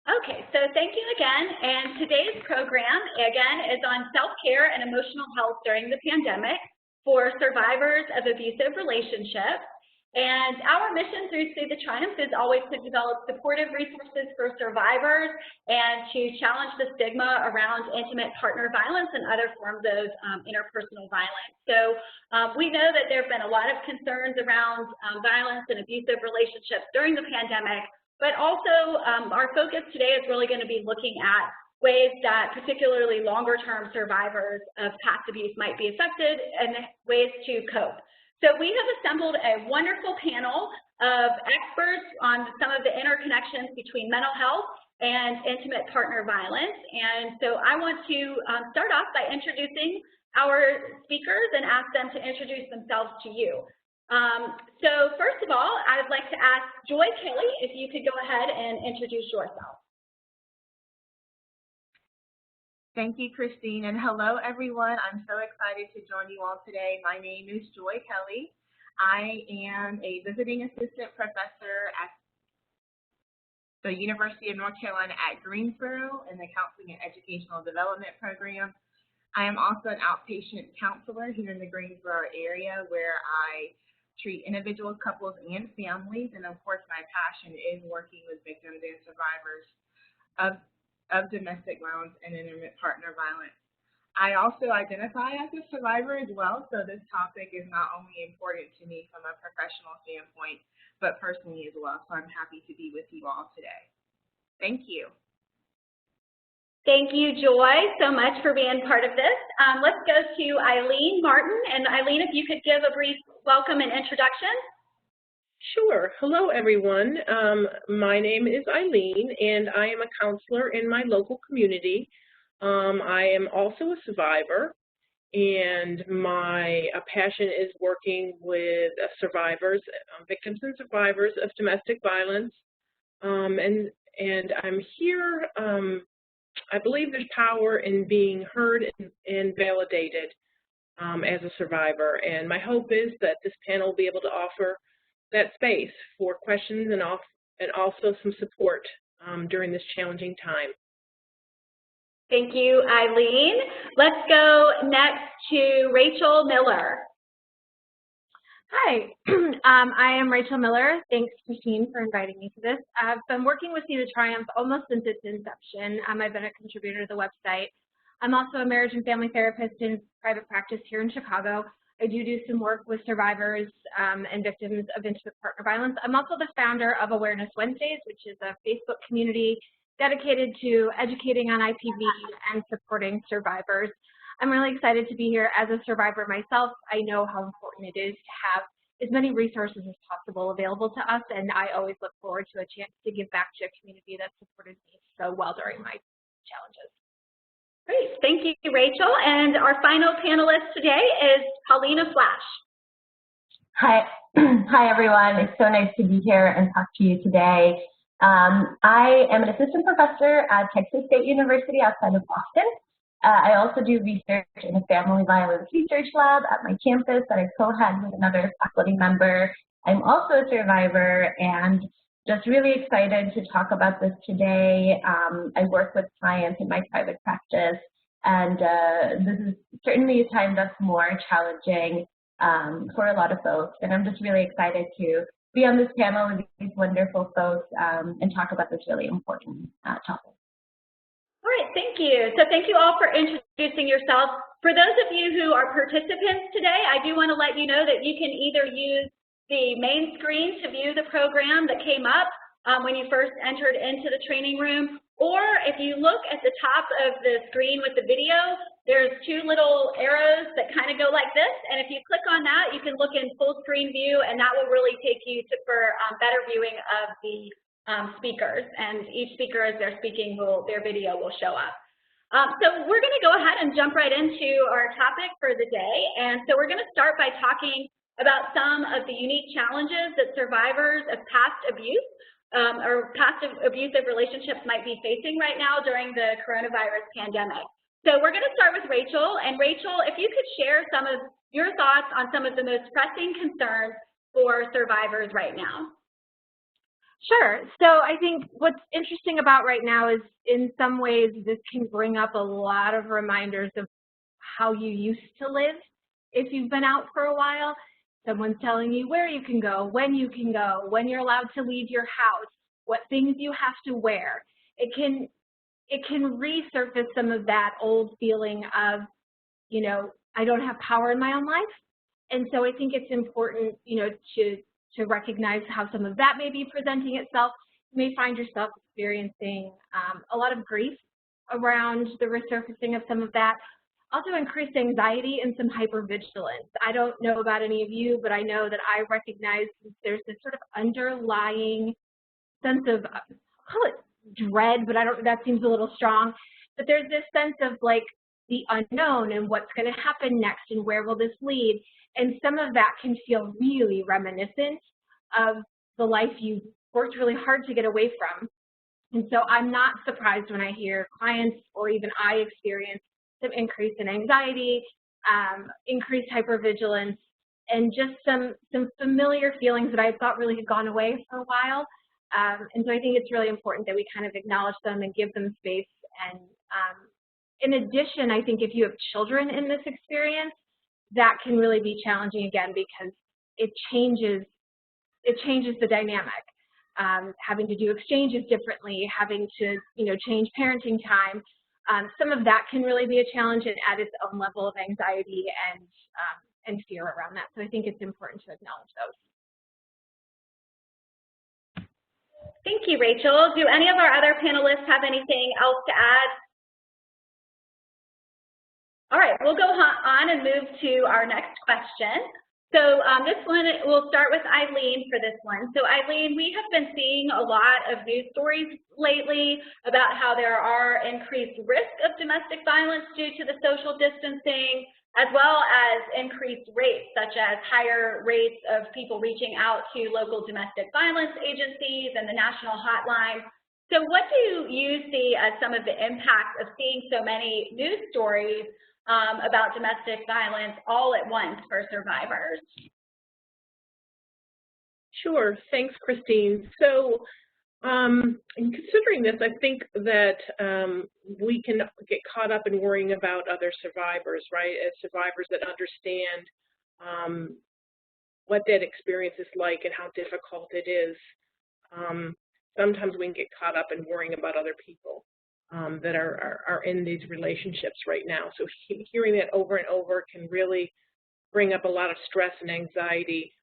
Okay, so thank you again. And today's program, again, is on self-care and emotional health during the pandemic for survivors of abusive relationships. And our mission through See the Triumph is always to develop supportive resources for survivors and to challenge the stigma around intimate partner violence and other forms of interpersonal violence. So we know that there have been a lot of concerns around violence and abusive relationships during the pandemic, but also our focus today is really going to be looking at ways that particularly longer-term survivors of past abuse might be affected and ways to cope. So we have assembled a wonderful panel of experts on some of the interconnections between mental health and intimate partner violence. And so I want to start off by introducing our speakers and ask them to introduce themselves to you. So first of all, I would like to ask Joy Kelly if you could go ahead and introduce yourself. Thank you, Christine, and hello, everyone. I'm so excited to join you all today. My name is Joy Kelly. I am a visiting assistant professor at the University of North Carolina at Greensboro in the Counseling and Educational Development Program. I am also an outpatient counselor here in the Greensboro area where I treat individuals, couples, and families. And of course, my passion is working with victims and survivors of domestic violence and intimate partner violence. I also identify as a survivor as well, so this topic is not only important to me from a professional standpoint, but personally as well. So I'm happy to be with you all today. Thank you. Thank you, Joy, so much for being part of this. Let's go to Eileen Martin. And Eileen, if you could give a brief welcome and introduction. Sure. Hello, everyone. My name is Eileen, and I am a counselor in my local community. I am also a survivor, and my passion is working with survivors, victims and survivors of domestic violence. And I'm here, I believe there's power in being heard and validated as a survivor. And my hope is that this panel will be able to offer that space for questions and also some support during this challenging time. Thank you, Eileen. Let's go next to Rachel Miller. Hi, I am Rachel Miller. Thanks, Christine, for inviting me to this. I've been working with See the Triumph almost since its inception. I've been a contributor to the website. I'm also a marriage and family therapist in private practice here in Chicago. I do some work with survivors and victims of intimate partner violence. I'm also the founder of Awareness Wednesdays, which is a Facebook community dedicated to educating on IPV and supporting survivors. I'm really excited to be here as a survivor myself. I know how important it is to have as many resources as possible available to us, and I always look forward to a chance to give back to a community that supported me so well during my challenges. Great, thank you, Rachel. And our final panelist today is Paulina Flash. Hi, hi everyone. It's so nice to be here and talk to you today. I am an assistant professor at Texas State University outside of Boston. I also do research in a family violence research lab at my campus that I co-head with another faculty member. I'm also a survivor and just really excited to talk about this today. I work with clients in my private practice, and this is certainly a time that's more challenging for a lot of folks. And I'm just really excited to be on this panel with these wonderful folks and talk about this really important topic. All right, thank you. So thank you all for introducing yourself. For those of you who are participants today, I do want to let you know that you can either use the main screen to view the program that came up when you first entered into the training room, or if you look at the top of the screen with the video, there's two little arrows that kind of go like this, and if you click on that, you can look in full screen view, and that will really take you to for better viewing of the speakers, and each speaker as they're speaking, their video will show up. So we're going to go ahead and jump right into our topic for the day, and so we're going to start by talking about some of the unique challenges that survivors of past abuse or past abusive relationships might be facing right now during the coronavirus pandemic. So we're going to start with Rachel. And Rachel, if you could share some of your thoughts on some of the most pressing concerns for survivors right now. Sure. So I think what's interesting about right now is in some ways this can bring up a lot of reminders of how you used to live if you've been out for a while. Someone's telling you where you can go, when you're allowed to leave your house, what things you have to wear. It can resurface some of that old feeling of, you know, I don't have power in my own life. And so I think it's important, you know, to recognize how some of that may be presenting itself. You may find yourself experiencing a lot of grief around the resurfacing of some of that. Also increased anxiety and some hypervigilance. I don't know about any of you, but I know that I recognize there's this sort of underlying sense of, I'll call it dread, but that seems a little strong. But there's this sense of like the unknown and what's going to happen next and where will this lead. And some of that can feel really reminiscent of the life you worked really hard to get away from. And so I'm not surprised when I hear clients or even I experience some increase in anxiety, increased hypervigilance, and just some familiar feelings that I thought really had gone away for a while. And so I think it's really important that we kind of acknowledge them and give them space. And in addition, I think if you have children in this experience, that can really be challenging again because it changes the dynamic. Having to do exchanges differently, having to, you know, change parenting time. Some of that can really be a challenge and add its own level of anxiety and fear around that. So I think it's important to acknowledge those. Thank you, Rachel. Do any of our other panelists have anything else to add? All right, we'll go on and move to our next question. So this one, we'll start with Eileen for this one. So Eileen, we have been seeing a lot of news stories lately about how there are increased risk of domestic violence due to the social distancing, as well as increased rates, such as higher rates of people reaching out to local domestic violence agencies and the national hotline. So what do you see as some of the impacts of seeing so many news stories about domestic violence all at once for survivors? Sure, thanks, Christine. So in considering this, I think that we can get caught up in worrying about other survivors, right? As survivors that understand what that experience is like and how difficult it is. Sometimes we can get caught up in worrying about other people that are in these relationships right now. So hearing that over and over can really bring up a lot of stress and anxiety.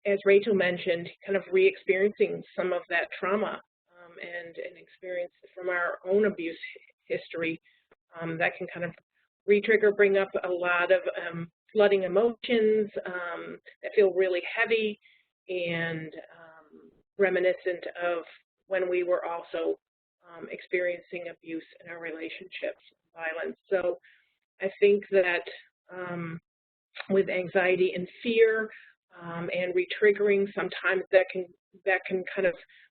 As Rachel mentioned, kind of re-experiencing some of that trauma and experience from our own abuse history, that can kind of re-trigger, bring up a lot of flooding emotions that feel really heavy and reminiscent of when we were also experiencing abuse in our relationships, violence. So I think that with anxiety and fear and re-triggering, sometimes that can kind of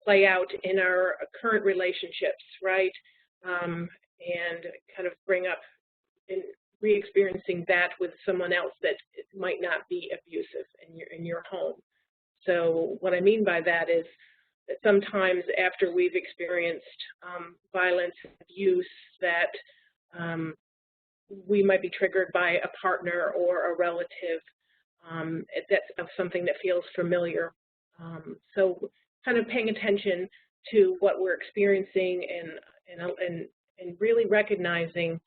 play out in our current relationships, right? And kind of bring up and re-experiencing that with someone else that might not be abusive in your home. So what I mean by that is that sometimes after we've experienced violence and abuse, that we might be triggered by a partner or a relative that's of something that feels familiar. So kind of paying attention to what we're experiencing and really recognizing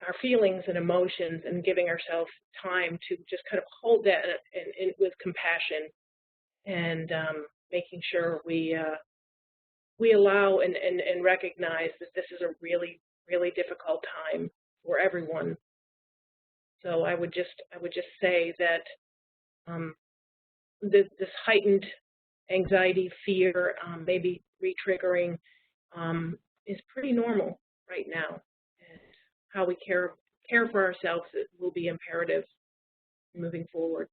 our feelings and emotions and giving ourselves time to just kind of hold that with compassion and making sure we allow and recognize that this is a really, really difficult time for everyone. So I would just say that this heightened anxiety, fear, maybe re-triggering is pretty normal right now. How we care for ourselves will be imperative moving forward.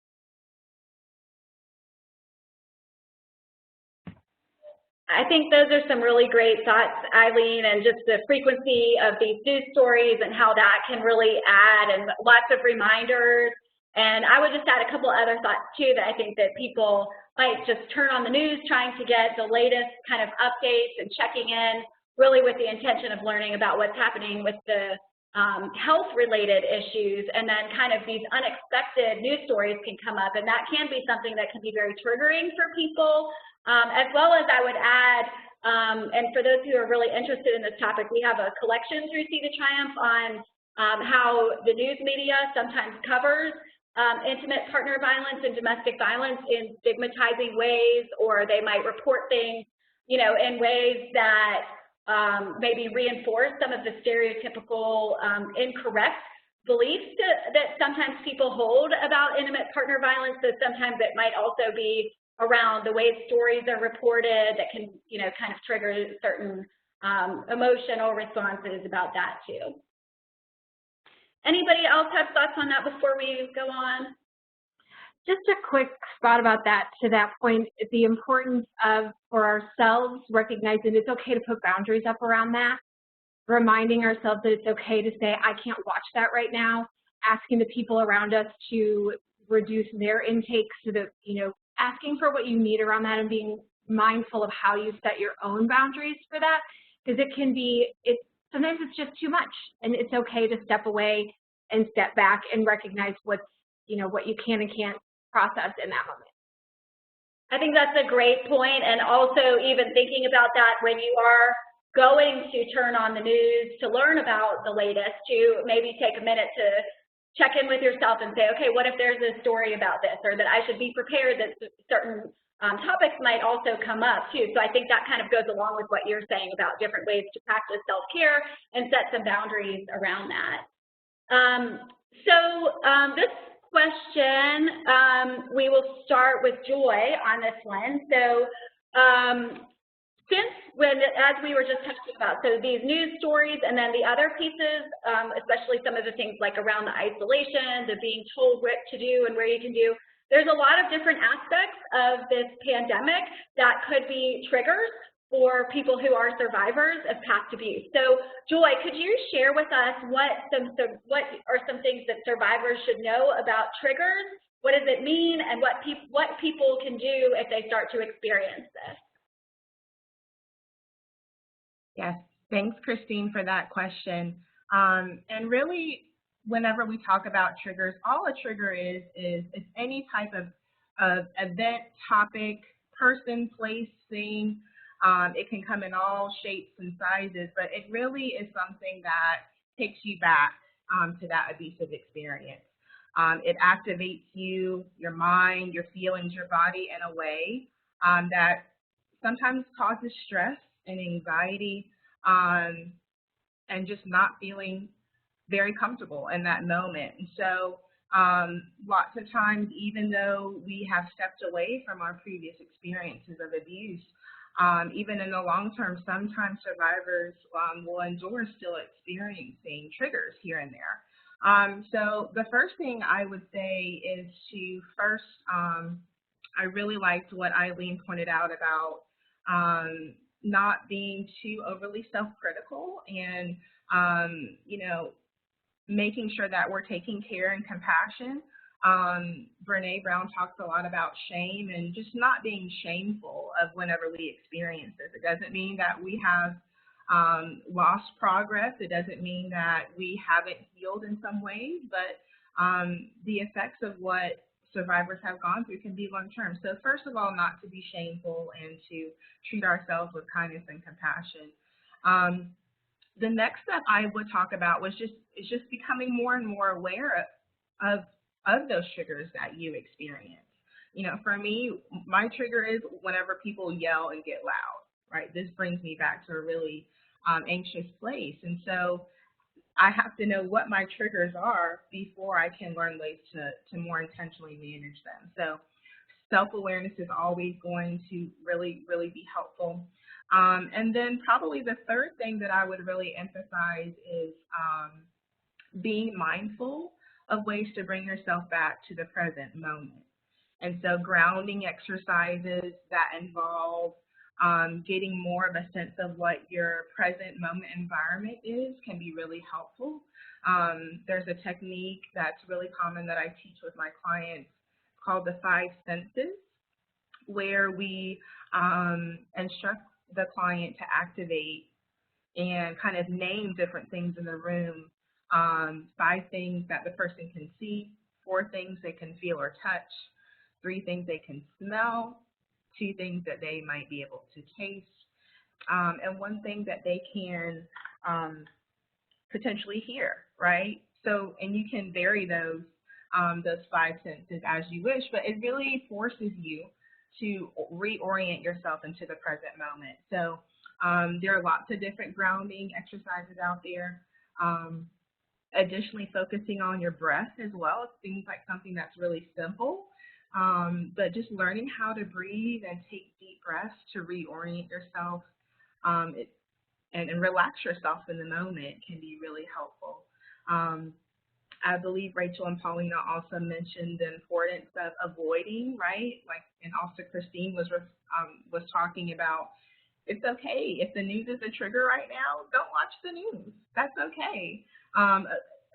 I think those are some really great thoughts, Eileen, and just the frequency of these news stories and how that can really add, and lots of reminders And I would just add a couple other thoughts too, that I think that people might just turn on the news trying to get the latest kind of updates and checking in really with the intention of learning about what's happening with the health-related issues, and then kind of these unexpected news stories can come up, and that can be something that can be very triggering for people, as well as I would add, and for those who are really interested in this topic, we have a collection through See the Triumph on how the news media sometimes covers intimate partner violence and domestic violence in stigmatizing ways, or they might report things, you know, in ways that maybe reinforce some of the stereotypical incorrect beliefs that sometimes people hold about intimate partner violence. So sometimes it might also be around the way stories are reported that can, you know, kind of trigger certain emotional responses about that too. Anybody else have thoughts on that before we go on? Just a quick thought about that, to that point, the importance of, for ourselves, recognizing it's okay to put boundaries up around that, reminding ourselves that it's okay to say, I can't watch that right now, asking the people around us to reduce their intake so that, you know, asking for what you need around that and being mindful of how you set your own boundaries for that, because it can be, sometimes it's just too much, and it's okay to step away and step back and recognize what's, you know, what you can and can't process in that moment. I think that's a great point, and also even thinking about that when you are going to turn on the news to learn about the latest, to maybe take a minute to check in with yourself and say, okay, what if there's a story about this, or that I should be prepared that certain topics might also come up too. So I think that kind of goes along with what you're saying about different ways to practice self-care and set some boundaries around that. This question, we will start with Joy on this one. So as we were just talking about, so these news stories and then the other pieces, especially some of the things like around the isolation, the being told what to do and where you can do, there's a lot of different aspects of this pandemic that could be triggers for people who are survivors of past abuse. So, Joy, could you share with us what are some things that survivors should know about triggers? What does it mean, and what people can do if they start to experience this? Yes, thanks, Christine, for that question. And really, whenever we talk about triggers, all a trigger is any type of event, topic, person, place, thing. It can come in all shapes and sizes, but it really is something that takes you back to that abusive experience. It activates you, your mind, your feelings, your body in a way that sometimes causes stress and anxiety and just not feeling very comfortable in that moment. And so lots of times, even though we have stepped away from our previous experiences of abuse, even in the long term, sometimes survivors will endure still experiencing triggers here and there. So the first thing I would say is to first, I really liked what Eileen pointed out about not being too overly self-critical and, you know, making sure that we're taking care and compassion. Brene Brown talks a lot about shame and just not being shameful of whenever we experience this. It doesn't mean that we have lost progress. It doesn't mean that we haven't healed in some ways, but the effects of what survivors have gone through can be long-term. So first of all, not to be shameful and to treat ourselves with kindness and compassion. The next step I would talk about was just becoming more and more aware of those triggers that you experience. You know, for me, my trigger is whenever people yell and get loud, right? This brings me back to a really anxious place. And so I have to know what my triggers are before I can learn ways to more intentionally manage them. So self-awareness is always going to really, really be helpful. And then probably the third thing that I would really emphasize is being mindful of ways to bring yourself back to the present moment. And so grounding exercises that involve getting more of a sense of what your present moment environment is can be really helpful. There's a technique that's really common that I teach with my clients called the 5 senses, where we instruct the client to activate and kind of name different things in the room. 5 things that the person can see, 4 things they can feel or touch, 3 things they can smell, 2 things that they might be able to taste, and 1 thing that they can potentially hear, right? So, and you can vary those 5 senses as you wish, but it really forces you to reorient yourself into the present moment. So there are lots of different grounding exercises out there. Additionally, focusing on your breath as well. It seems like something that's really simple, but just learning how to breathe and take deep breaths to reorient yourself and relax yourself in the moment can be really helpful. I believe Rachel and Paulina also mentioned the importance of avoiding, right? Like, and also Christine was talking about, it's okay if the news is a trigger right now. Don't watch the news. That's okay.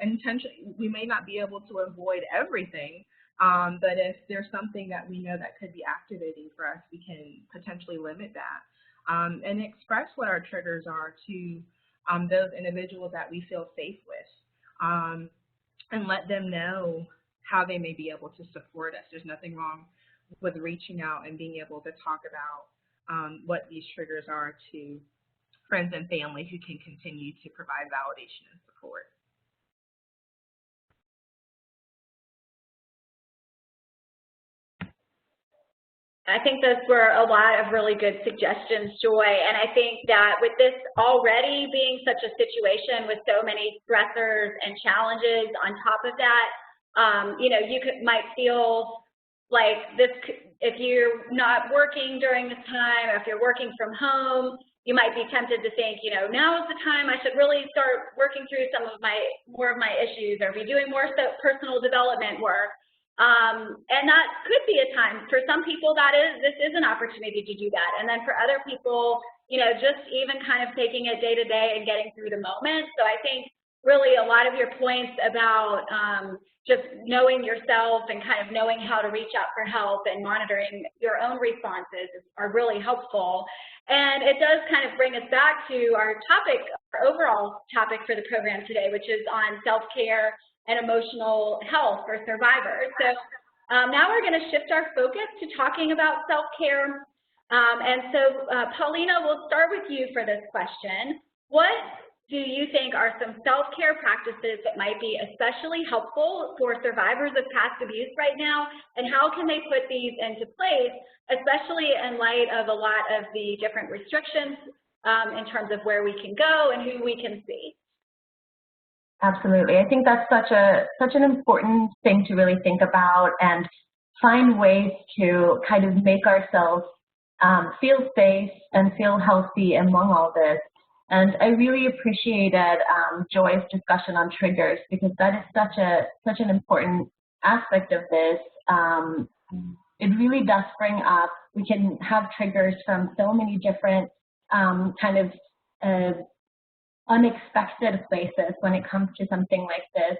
Intentionally, we may not be able to avoid everything, but if there's something that we know that could be activating for us, we can potentially limit that. And express what our triggers are to those individuals that we feel safe with, and let them know how they may be able to support us. There's nothing wrong with reaching out and being able to talk about what these triggers are to friends and family who can continue to provide validation and support. I think those were a lot of really good suggestions, Joy, and I think that with this already being such a situation with so many stressors and challenges on top of that, you know, you might feel like this, if you're not working during this time, or if you're working from home, you might be tempted to think, you know, now is the time I should really start working through more of my issues, or be doing more personal development work. And that could be a time. For some people, this is an opportunity to do that. And then for other people, you know, just even kind of taking it day to day and getting through the moment. So I think really a lot of your points about just knowing yourself and kind of knowing how to reach out for help and monitoring your own responses are really helpful. And it does kind of bring us back to our topic, our overall topic for the program today, which is on self-care and emotional health for survivors. So now we're going to shift our focus to talking about self-care. And so Paulina, we'll start with you for this question. What do you think are some self-care practices that might be especially helpful for survivors of past abuse right now, and how can they put these into place, especially in light of a lot of the different restrictions in terms of where we can go and who we can see? Absolutely. I think that's such an important thing to really think about and find ways to kind of make ourselves feel safe and feel healthy among all this. And I really appreciated Joy's discussion on triggers, because that is such an important aspect of this. It really does bring up, we can have triggers from so many different kind of unexpected places when it comes to something like this.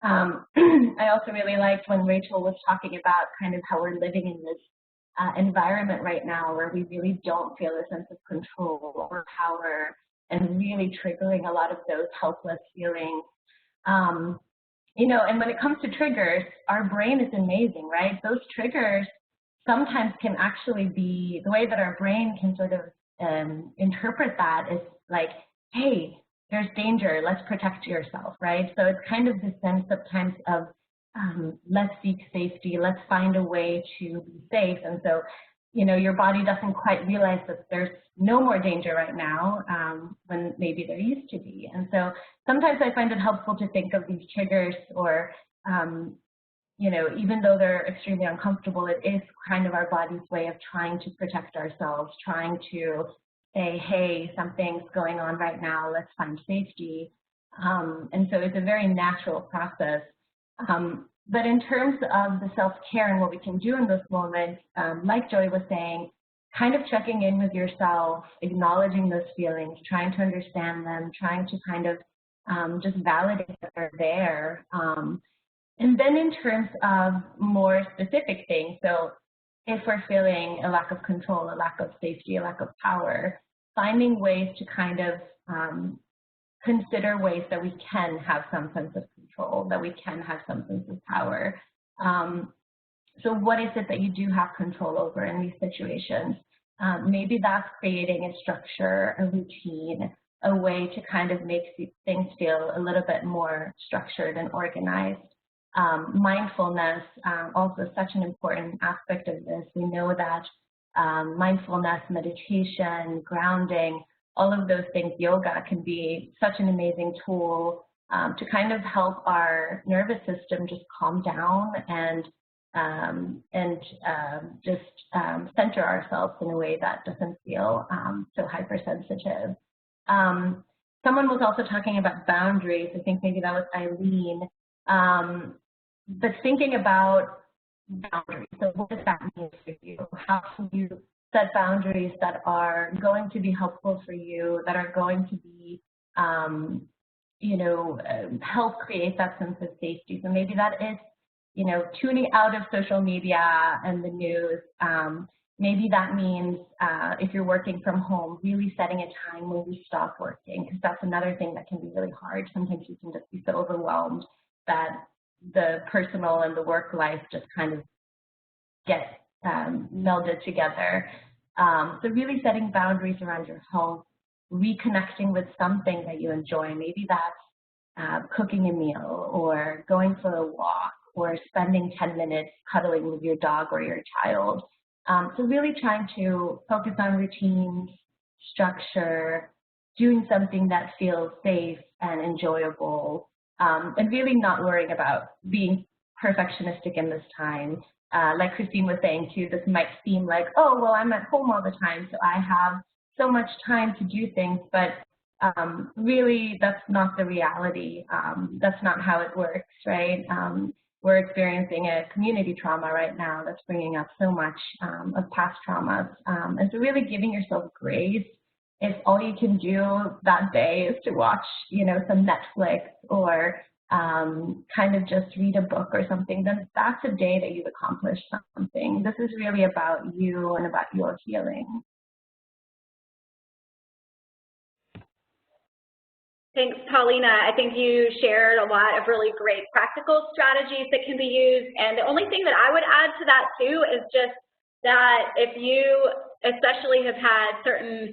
I also really liked when Rachel was talking about kind of how we're living in this environment right now where we really don't feel a sense of control or power, and really triggering a lot of those helpless feelings. You know, and when it comes to triggers, our brain is amazing, right? Those triggers sometimes can actually be, the way that our brain can sort of interpret that is like, hey, there's danger, let's protect yourself, right? So it's kind of the sense sometimes of let's seek safety, let's find a way to be safe. And so, you know, your body doesn't quite realize that there's no more danger right now when maybe there used to be. And so sometimes I find it helpful to think of these triggers, or, you know, even though they're extremely uncomfortable, it is kind of our body's way of trying to protect ourselves, trying to say, hey, something's going on right now, let's find safety. And so it's a very natural process. But in terms of the self-care and what we can do in those moments, like Joy was saying, kind of checking in with yourself, acknowledging those feelings, trying to understand them, trying to kind of just validate that they're there. And then in terms of more specific things, so if we're feeling a lack of control, a lack of safety, a lack of power, finding ways to kind of consider ways that we can have some sense of control, that we can have some sense of power. So what is it that you do have control over in these situations? Maybe that's creating a structure, a routine, a way to kind of make things feel a little bit more structured and organized. Mindfulness, also such an important aspect of this. We know that mindfulness, meditation, grounding, all of those things, yoga can be such an amazing tool to kind of help our nervous system just calm down and just center ourselves in a way that doesn't feel so hypersensitive. Someone was also talking about boundaries. I think maybe that was Eileen. But thinking about boundaries, so what does that mean for you? How can you set boundaries that are going to be helpful for you, that are going to be, help create that sense of safety? So maybe that is, tuning out of social media and the news. Maybe that means if you're working from home, really setting a time when you stop working, because that's another thing that can be really hard. Sometimes you can just be so overwhelmed that the personal and the work life just kind of get melded together. So really setting boundaries around your home, reconnecting with something that you enjoy. Maybe that's cooking a meal or going for a walk or spending 10 minutes cuddling with your dog or your child. So really trying to focus on routines, structure, doing something that feels safe and enjoyable, and really not worrying about being perfectionistic in this time. Like Christine was saying too, this might seem like, oh, well, I'm at home all the time, so I have so much time to do things, but really that's not the reality. That's not how it works, right? We're experiencing a community trauma right now that's bringing up so much of past traumas. And so really giving yourself grace. If all you can do that day is to watch, some Netflix or kind of just read a book or something, then that's a day that you've accomplished something. This is really about you and about your healing. Thanks, Paulina. I think you shared a lot of really great practical strategies that can be used. And the only thing that I would add to that too is just that if you especially have had certain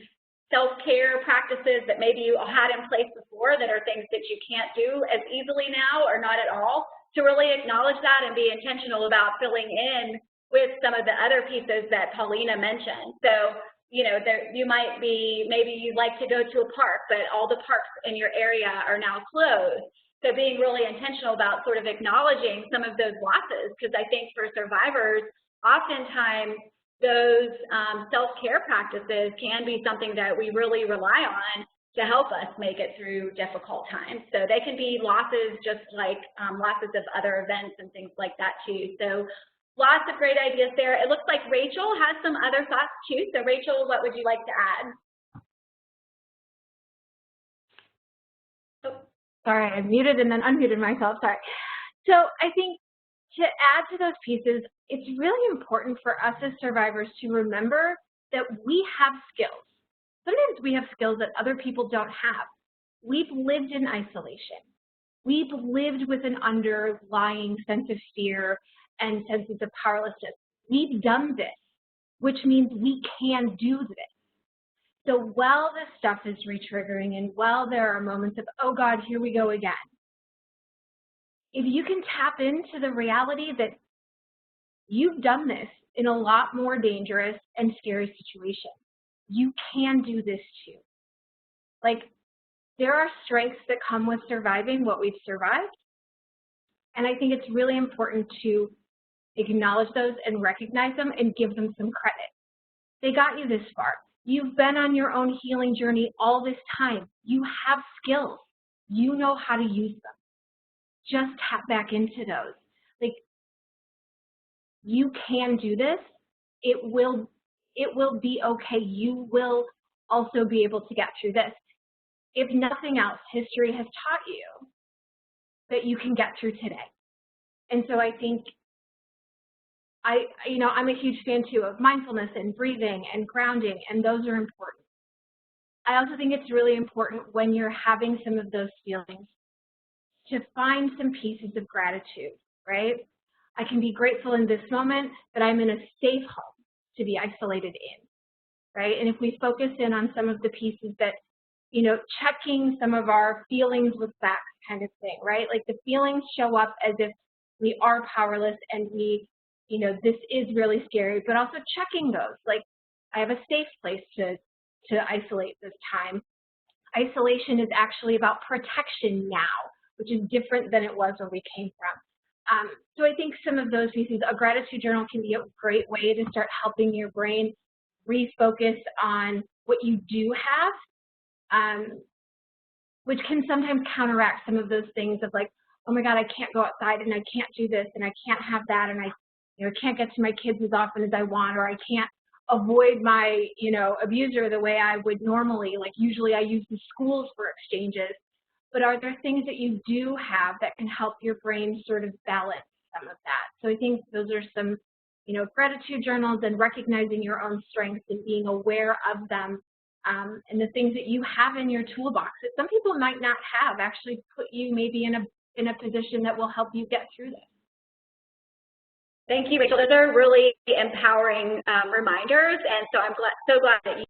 self-care practices that maybe you had in place before that are things that you can't do as easily now or not at all, to really acknowledge that and be intentional about filling in with some of the other pieces that Paulina mentioned. So, you might be, maybe you like to go to a park, but all the parks in your area are now closed. So being really intentional about sort of acknowledging some of those losses, because I think for survivors, oftentimes those self-care practices can be something that we really rely on to help us make it through difficult times. So they can be losses just like losses of other events and things like that too. So lots of great ideas there. It looks like Rachel has some other thoughts too. So Rachel, what would you like to add? Oh, sorry, I muted and then unmuted myself, sorry. So I think to add to those pieces, it's really important for us as survivors to remember that we have skills. Sometimes we have skills that other people don't have. We've lived in isolation. We've lived with an underlying sense of fear and senses of powerlessness. We've done this, which means we can do this. So while this stuff is retriggering and while there are moments of, oh God, here we go again, if you can tap into the reality that you've done this in a lot more dangerous and scary situations, you can do this too. Like, there are strengths that come with surviving what we've survived. And I think it's really important to acknowledge those and recognize them and give them some credit. They got you this far. You've been on your own healing journey all this time. You have skills. You know how to use them. Just tap back into those. Like, you can do this. It will be okay. You will also be able to get through this. if nothing else, history has taught you that you can get through today. And so I think I'm a huge fan too of mindfulness and breathing and grounding, and those are important. I also think it's really important when you're having some of those feelings to find some pieces of gratitude, right? I can be grateful in this moment that I'm in a safe home to be isolated in, right? And if we focus in on some of the pieces that, checking some of our feelings with facts kind of thing, right? Like the feelings show up as if we are powerless and we, this is really scary, but also checking those, like I have a safe place to isolate this time. Isolation is actually about protection now, which is different than it was where we came from. So I think some of those pieces, a gratitude journal can be a great way to start helping your brain refocus on what you do have, which can sometimes counteract some of those things of like, oh my God, I can't go outside and I can't do this and I can't have that and I can't get to my kids as often as I want, or I can't avoid my, abuser the way I would normally. Like usually I use the schools for exchanges, but are there things that you do have that can help your brain sort of balance some of that? So I think those are some, gratitude journals and recognizing your own strengths and being aware of them, and the things that you have in your toolbox that some people might not have actually put you maybe in a position that will help you get through this. Thank you, Rachel. Those are really empowering reminders, and so I'm so glad that you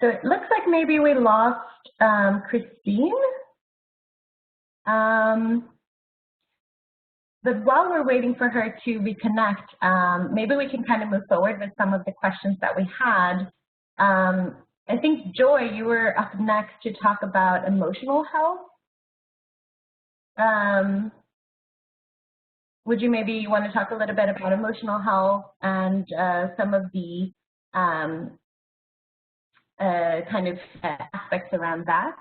So it looks like maybe we lost Christine. But while we're waiting for her to reconnect, maybe we can kind of move forward with some of the questions that we had. I think, Joy, you were up next to talk about emotional health. Would you maybe want to talk a little bit about emotional health and some of the kind of aspects around that?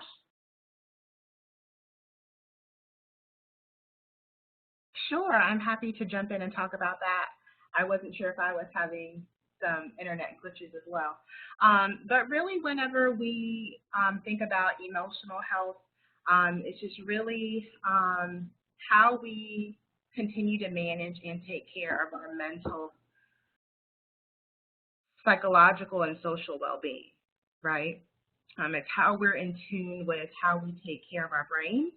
Sure, I'm happy to jump in and talk about that. I wasn't sure if I was having some internet glitches as well. But really, whenever we think about emotional health, it's just really how we continue to manage and take care of our mental, psychological, and social well-being, right? It's how we're in tune with how we take care of our brains.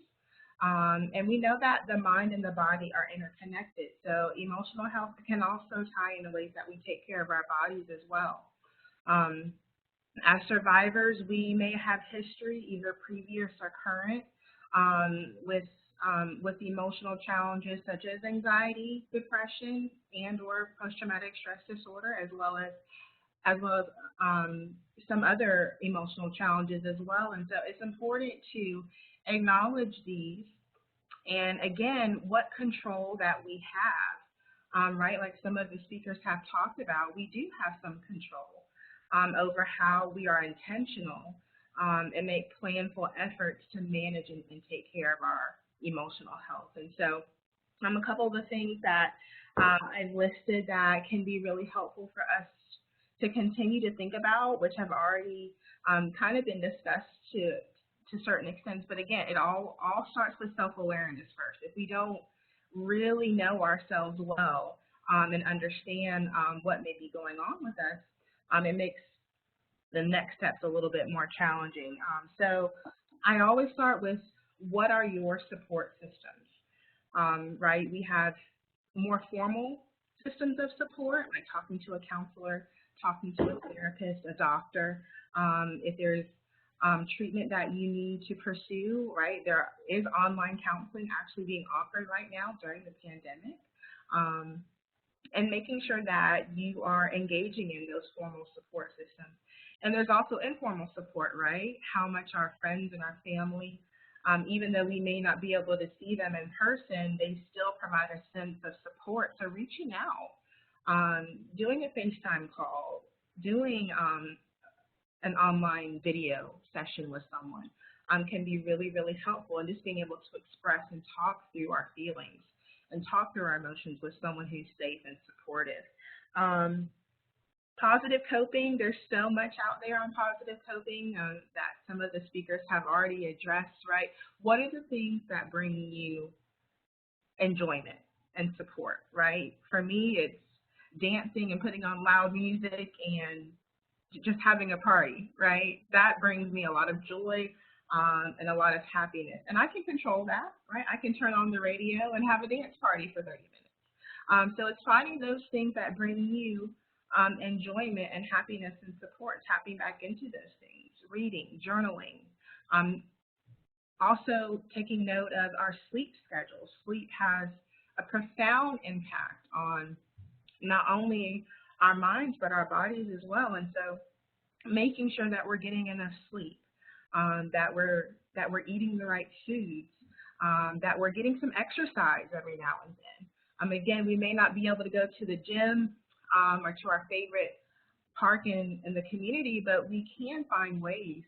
And we know that the mind and the body are interconnected. So emotional health can also tie in the ways that we take care of our bodies as well. As survivors, we may have history, either previous or current, with emotional challenges such as anxiety, depression, and/or post-traumatic stress disorder, as well as some other emotional challenges as well. And so it's important to acknowledge these, and again, what control that we have, right? Like some of the speakers have talked about, we do have some control over how we are intentional and make planful efforts to manage and take care of our emotional health. And so A couple of the things that I've listed that can be really helpful for us to continue to think about, which have already kind of been discussed to certain extents. But again, it all starts with self-awareness first. If we don't really know ourselves well and understand what may be going on with us, it makes the next steps a little bit more challenging. So I always start with, what are your support systems, right? We have more formal systems of support, like talking to a counselor, talking to a therapist, a doctor. If there's treatment that you need to pursue, right? There is online counseling actually being offered right now during the pandemic. And making sure that you are engaging in those formal support systems. And there's also informal support, right? How much our friends and our family, even though we may not be able to see them in person, they still provide a sense of support. So reaching out, doing a FaceTime call, doing an online video session with someone can be really, really helpful. And just being able to express and talk through our feelings and talk through our emotions with someone who's safe and supportive. Positive coping, there's so much out there on positive coping that some of the speakers have already addressed, right? What are the things that bring you enjoyment and support, right? For me, it's dancing and putting on loud music and just having a party, right? That brings me a lot of joy and a lot of happiness. And I can control that, right? I can turn on the radio and have a dance party for 30 minutes. So it's finding those things that bring you enjoyment and happiness and support, tapping back into those things, reading, journaling. Also taking note of our sleep schedule. Sleep has a profound impact on not only our minds, but our bodies as well. And so making sure that we're getting enough sleep, that we're eating the right foods, that we're getting some exercise every now and then. Again, we may not be able to go to the gym or to our favorite park in the community, but we can find ways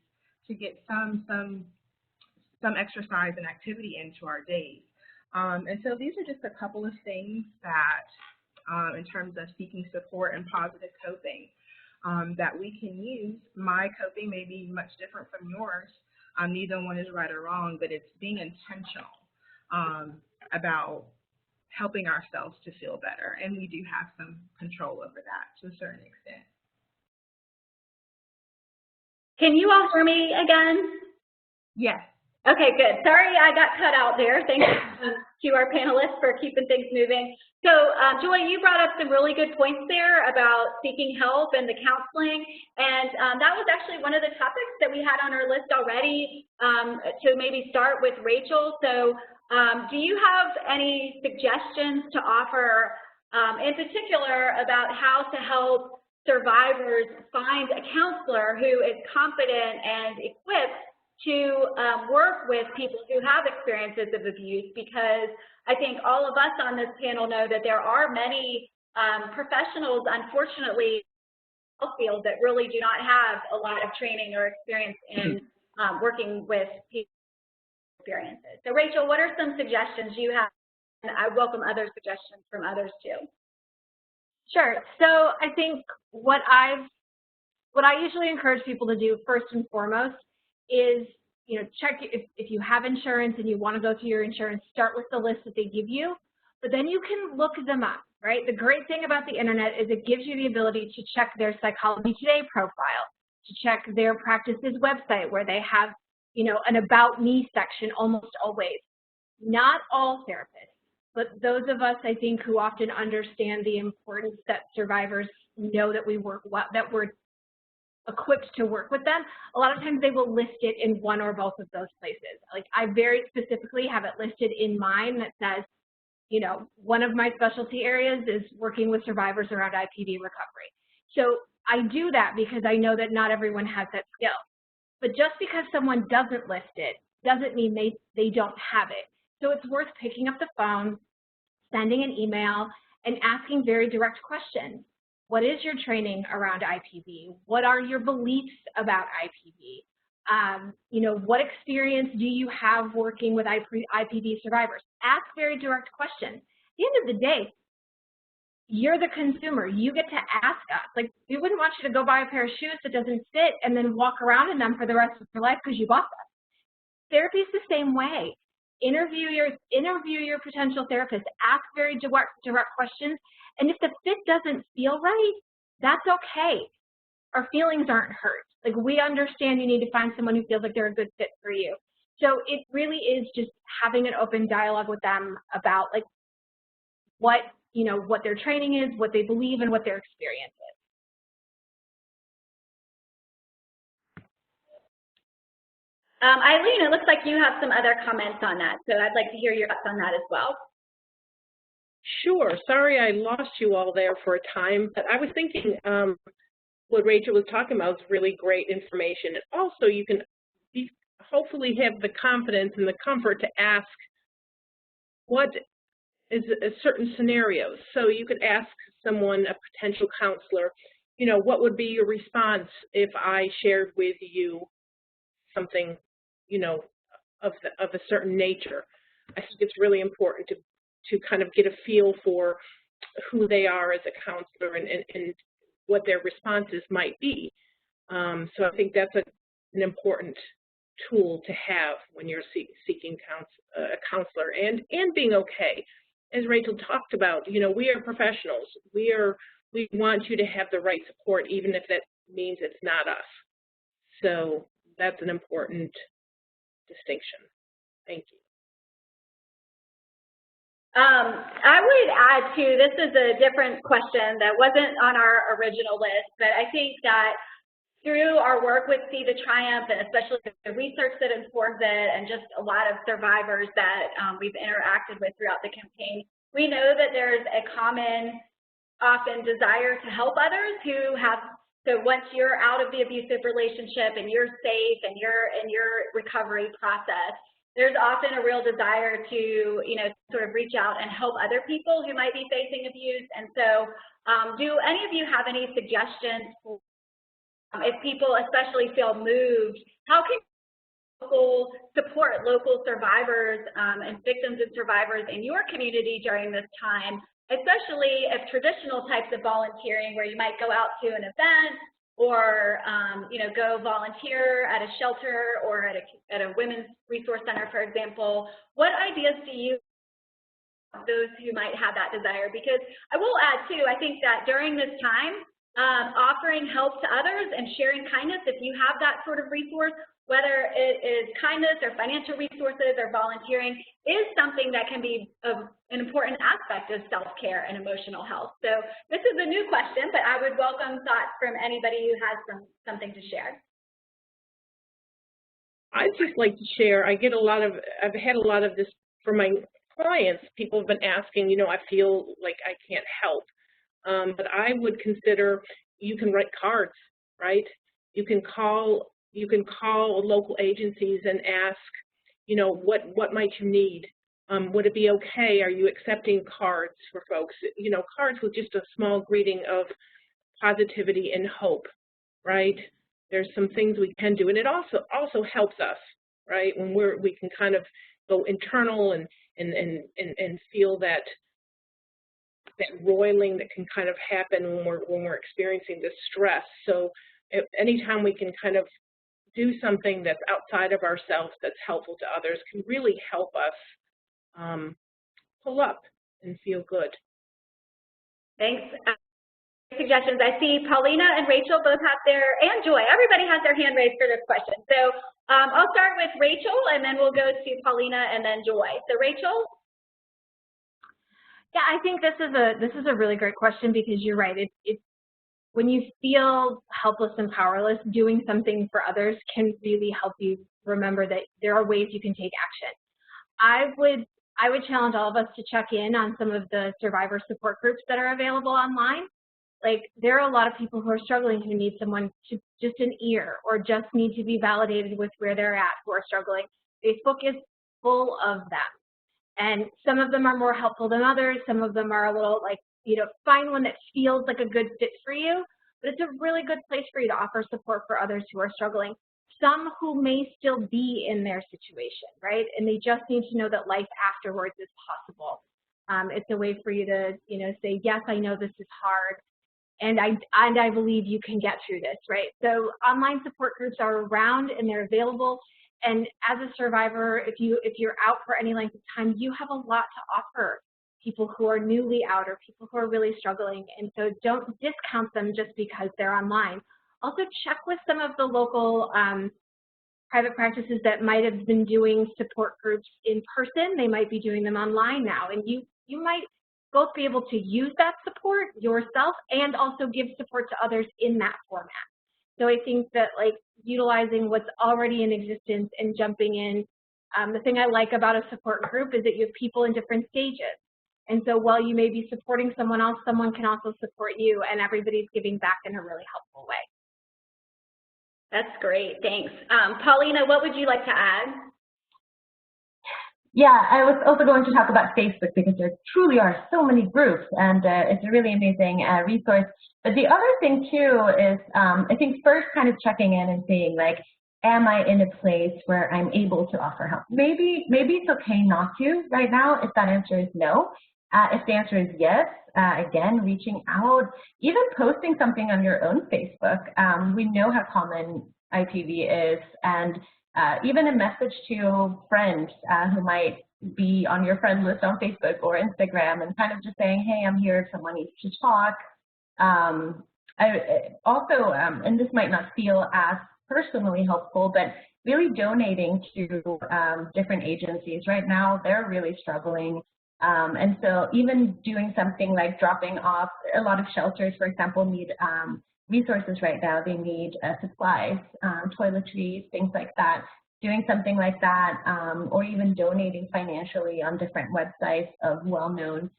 to get some exercise and activity into our days. And so these are just a couple of things that, in terms of seeking support and positive coping, that we can use. My coping may be much different from yours. Neither one is right or wrong, but it's being intentional about helping ourselves to feel better. And we do have some control over that to a certain extent. Can you all hear me again? Yes. Okay, good. Sorry I got cut out there. Thanks to our panelists for keeping things moving. So, Joy, you brought up some really good points there about seeking help and the counseling, and that was actually one of the topics that we had on our list already to maybe start with Rachel. So, do you have any suggestions to offer in particular about how to help survivors find a counselor who is competent and equipped to work with people who have experiences of abuse? Because I think all of us on this panel know that there are many professionals, unfortunately, in the health field that really do not have a lot of training or experience in working with people with experiences. So Rachel, what are some suggestions you have? And I welcome other suggestions from others too. Sure. So I think what I usually encourage people to do first and foremost is, check if you have insurance and you want to go through your insurance, start with the list that they give you, but then you can look them up, right? The great thing about the internet is it gives you the ability to check their Psychology Today profile, to check their practice's website where they have, an About Me section almost always. Not all therapists, but those of us, I think, who often understand the importance that survivors know that that we're equipped to work with them, a lot of times they will list it in one or both of those places. Like, I very specifically have it listed in mine that says, one of my specialty areas is working with survivors around IPV recovery. So I do that because I know that not everyone has that skill. But just because someone doesn't list it doesn't mean they don't have it. So it's worth picking up the phone, sending an email, and asking very direct questions. What is your training around IPV? What are your beliefs about IPV? You know, what experience do you have working with IPD survivors? Ask very direct questions. At the end of the day, you're the consumer. You get to ask us. Like, we wouldn't want you to go buy a pair of shoes that doesn't fit and then walk around in them for the rest of your life because you bought them. Therapy is the same way. Interview your potential therapist. Ask very direct questions. And if the fit doesn't feel right, that's okay. Our feelings aren't hurt. Like, we understand you need to find someone who feels like they're a good fit for you. So it really is just having an open dialogue with them about, like, what, you know, what their training is, what they believe, and what their experience is. Eileen, it looks like you have some other comments on that, so I'd like to hear your thoughts on that as well. Sure. Sorry I lost you all there for a time, but I was thinking what Rachel was talking about is really great information. And also you can hopefully have the confidence and the comfort to ask what is certain scenarios. So you could ask someone, a potential counselor, you know, what would be your response if I shared with you something, you know, of a certain nature. I think it's really important to kind of get a feel for who they are as a counselor and what their responses might be. So I think that's an important tool to have when you're seeking a counselor, and being okay. As Rachel talked about, you know, we are professionals. We want you to have the right support, even if that means it's not us. So that's an important distinction. Thank you. I would add too, this is a different question that wasn't on our original list, but I think that through our work with See the Triumph, and especially the research that informs it, and just a lot of survivors that we've interacted with throughout the campaign, we know that there's a common, often desire to help others who have, so once you're out of the abusive relationship and you're safe and you're in your recovery process, there's often a real desire to, you know, sort of reach out and help other people who might be facing abuse. And so do any of you have any suggestions for if people especially feel moved, how can local support local survivors and victims and survivors in your community during this time, especially if traditional types of volunteering where you might go out to an event or you know, go volunteer at a shelter or at a women's resource center, for example, what ideas do you have those who might have that desire? Because I will add too, I think that during this time, offering help to others and sharing kindness, if you have that sort of resource, whether it is kindness or financial resources or volunteering, is something that can be an important aspect of self-care and emotional health. So this is a new question, but I would welcome thoughts from anybody who has something to share. I'd just like to share, I've had a lot of this from my clients. People have been asking, you know, I feel like I can't help. But I would consider, you can write cards, right? You can call local agencies and ask, you know, what might you need? Would it be okay? Are you accepting cards for folks? You know, cards with just a small greeting of positivity and hope, right? There's some things we can do, and it also helps us, right? When we can kind of go internal and feel that roiling that can kind of happen when we're experiencing this stress. So anytime we can kind of do something that's outside of ourselves that's helpful to others can really help us pull up and feel good. Thanks. Suggestions. I see Paulina and Rachel both have and Joy. Everybody has their hand raised for this question. So I'll start with Rachel, and then we'll go to Paulina and then Joy. So Rachel? Yeah, I think this is a really great question, because you're right. It's when you feel helpless and powerless, doing something for others can really help you remember that there are ways you can take action. I would challenge all of us to check in on some of the survivor support groups that are available online. Like, there are a lot of people who are struggling who need someone to just an ear, or just need to be validated with where they're at, who are struggling. Facebook is full of them. And some of them are more helpful than others. Some of them are a little, like, you know, find one that feels like a good fit for you. But it's a really good place for you to offer support for others who are struggling. some who may still be in their situation, right? And they just need to know that life afterwards is possible. It's a way for you to, say, yes, I know this is hard, and I believe you can get through this, right? So online support groups are around and they're available. And as a survivor, if you're out for any length of time, you have a lot to offer people who are newly out or people who are really struggling. And so don't discount them just because they're online. Also check with some of the local private practices that might have been doing support groups in person. They might be doing them online now. And you might both be able to use that support yourself and also give support to others in that format. So I think that utilizing what's already in existence and jumping in, the thing I like about a support group is that you have people in different stages. And so while you may be supporting someone else, someone can also support you, and everybody's giving back in a really helpful way. That's great, thanks. Paulina, what would you like to add? Yeah, I was also going to talk about Facebook because there truly are so many groups, and it's a really amazing resource. But the other thing too is I think first kind of checking in and seeing am I in a place where I'm able to offer help? Maybe it's okay not to right now if that answer is no. If the answer is yes, again, reaching out, even posting something on your own Facebook. We know how common IPV is, and even a message to friends who might be on your friend list on Facebook or Instagram, and kind of just saying, hey, I'm here if someone needs to talk. And this might not feel as personally helpful, but really donating to different agencies. Right now, they're really struggling. And so even doing something like dropping off, a lot of shelters, for example, need resources right now. They need supplies, toiletries, things like that. Doing something like that, or even donating financially on different websites of well-known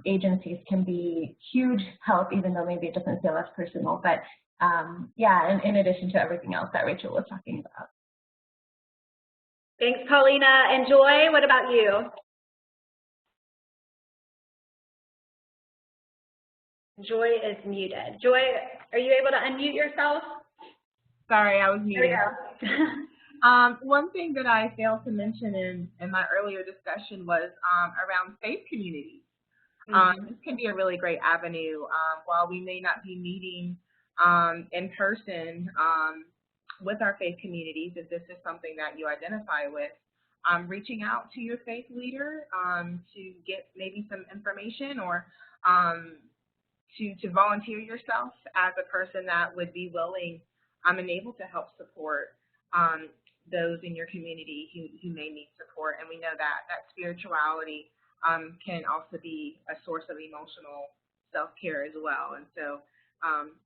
agencies can be huge help, even though maybe it doesn't feel as personal. But yeah, and in addition to everything else that Rachel was talking about. Thanks, Paulina. And Joy, what about you? Joy is muted. Joy, are you able to unmute yourself? Sorry, I was muted. There we go. One thing that I failed to mention in my earlier discussion was around faith communities. This can be a really great avenue. While we may not be meeting in person with our faith communities, if this is something that you identify with, reaching out to your faith leader to get maybe some information, or to volunteer yourself as a person that would be willing and able to help support those in your community who may need support. And we know that spirituality can also be a source of emotional self-care as well. And so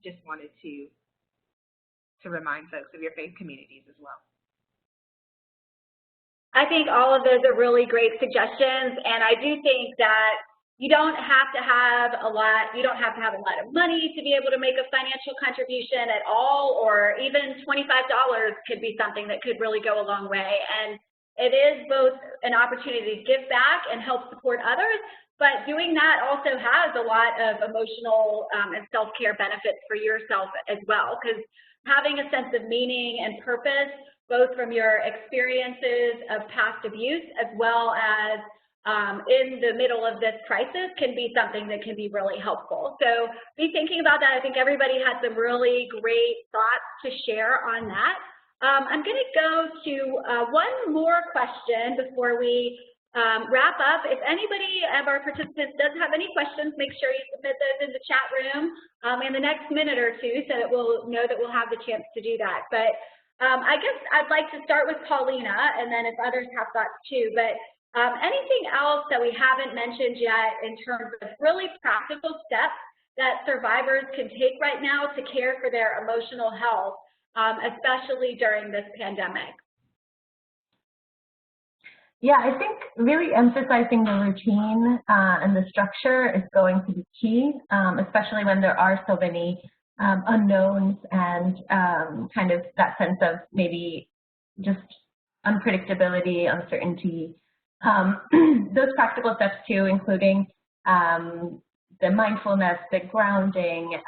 just wanted to remind folks of your faith communities as well. I think all of those are really great suggestions, and I do think that you don't have to have a lot of money to be able to make a financial contribution at all, or even $25 could be something that could really go a long way. And it is both an opportunity to give back and help support others, but doing that also has a lot of emotional and self-care benefits for yourself as well, because having a sense of meaning and purpose, both from your experiences of past abuse as well as in the middle of this crisis, can be something that can be really helpful. So be thinking about that. I think everybody had some really great thoughts to share on that. I'm going to go to one more question before we wrap up. If anybody of our participants does have any questions, make sure you submit those in the chat room in the next minute or two, so that we'll know that we'll have the chance to do that. But I guess I'd like to start with Paulina, and then if others have thoughts too. But anything else that we haven't mentioned yet in terms of really practical steps that survivors can take right now to care for their emotional health, especially during this pandemic? Yeah, I think really emphasizing the routine and the structure is going to be key, especially when there are so many unknowns and kind of that sense of maybe just unpredictability, uncertainty. Those practical steps too, including the mindfulness, the grounding,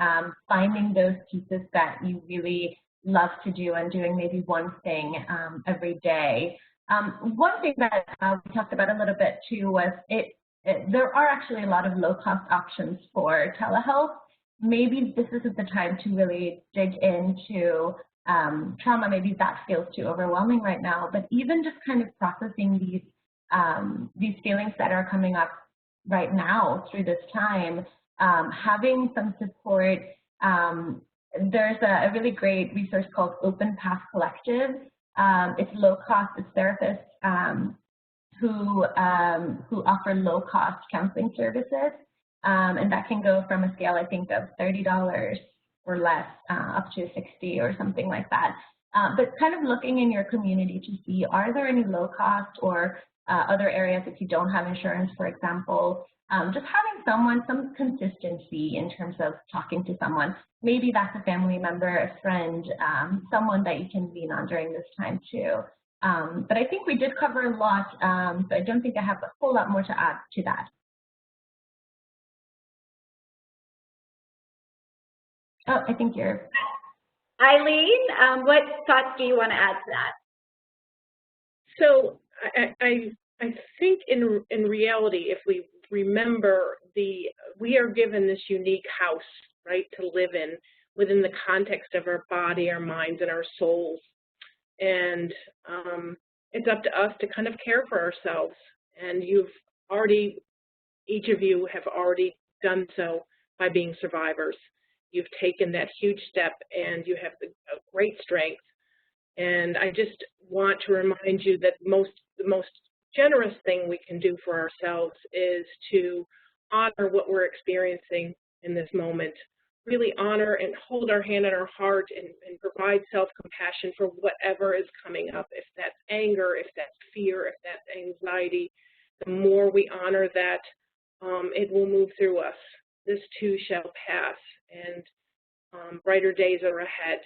finding those pieces that you really love to do and doing maybe one thing every day. One thing that we talked about a little bit too was there are actually a lot of low-cost options for telehealth. Maybe this isn't the time to really dig into trauma. Maybe that feels too overwhelming right now, but even just kind of processing these feelings that are coming up right now through this time, having some support. There's a really great resource called Open Path Collective. It's low cost. It's therapists who offer low cost counseling services, and that can go from a scale, I think, of $30 or less up to $60 or something like that. But kind of looking in your community to see, are there any low cost or other areas if you don't have insurance, for example, just having some consistency in terms of talking to someone. Maybe that's a family member, a friend, someone that you can lean on during this time too. But I think we did cover a lot, so I don't think I have a whole lot more to add to that. Oh, I think you're... Eileen, what thoughts do you want to add to that? So I think in reality, if we remember, we are given this unique house, right, to live in within the context of our body, our minds, and our souls. And it's up to us to kind of care for ourselves. And each of you have already done so by being survivors. You've taken that huge step, and you have a great strength. And I just want to remind you that the most generous thing we can do for ourselves is to honor what we're experiencing in this moment. Really honor and hold our hand on our heart and provide self-compassion for whatever is coming up. If that's anger, if that's fear, if that's anxiety, the more we honor that, it will move through us. This too shall pass, and brighter days are ahead.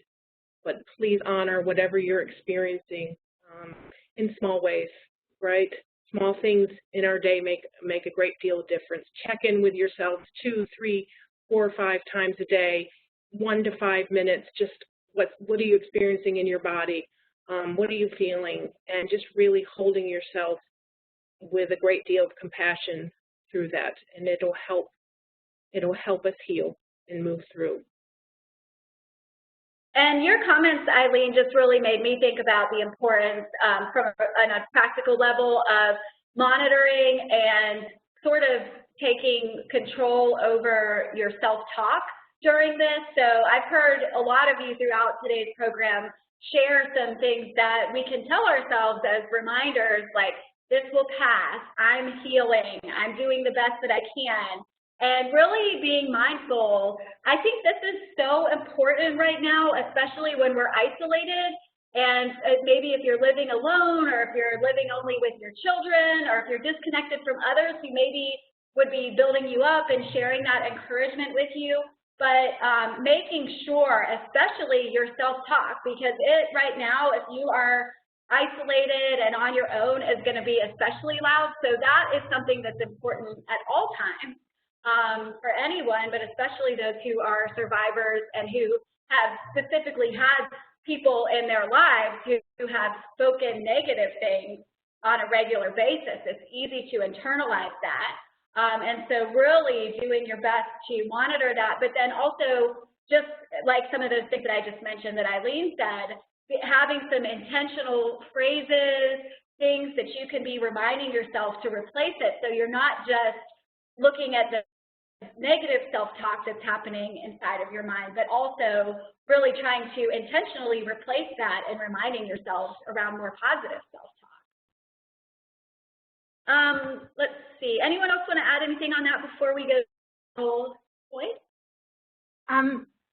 But please honor whatever you're experiencing in small ways, right? Small things in our day make a great deal of difference. Check in with yourselves 2, 3, 4 or 5 times a day, 1 to 5 minutes. Just what are you experiencing in your body? What are you feeling? And just really holding yourself with a great deal of compassion through that, and it'll help us heal and move through. And your comments, Eileen, just really made me think about the importance on a practical level of monitoring and sort of taking control over your self-talk during this. So I've heard a lot of you throughout today's program share some things that we can tell ourselves as reminders, like, this will pass, I'm healing, I'm doing the best that I can. And really being mindful. I think this is so important right now, especially when we're isolated. And maybe if you're living alone, or if you're living only with your children, or if you're disconnected from others who maybe would be building you up and sharing that encouragement with you. But making sure, especially your self-talk, because right now, if you are isolated and on your own, is going to be especially loud. So that is something that's important at all times. For anyone, but especially those who are survivors and who have specifically had people in their lives who have spoken negative things on a regular basis. It's easy to internalize that. And so really doing your best to monitor that, but then also just like some of those things that I just mentioned that Eileen said, having some intentional phrases, things that you can be reminding yourself to replace it, so you're not just looking at the negative self-talk that's happening inside of your mind, but also really trying to intentionally replace that and reminding yourself around more positive self-talk. Let's see. Anyone else want to add anything on that before we go to the point?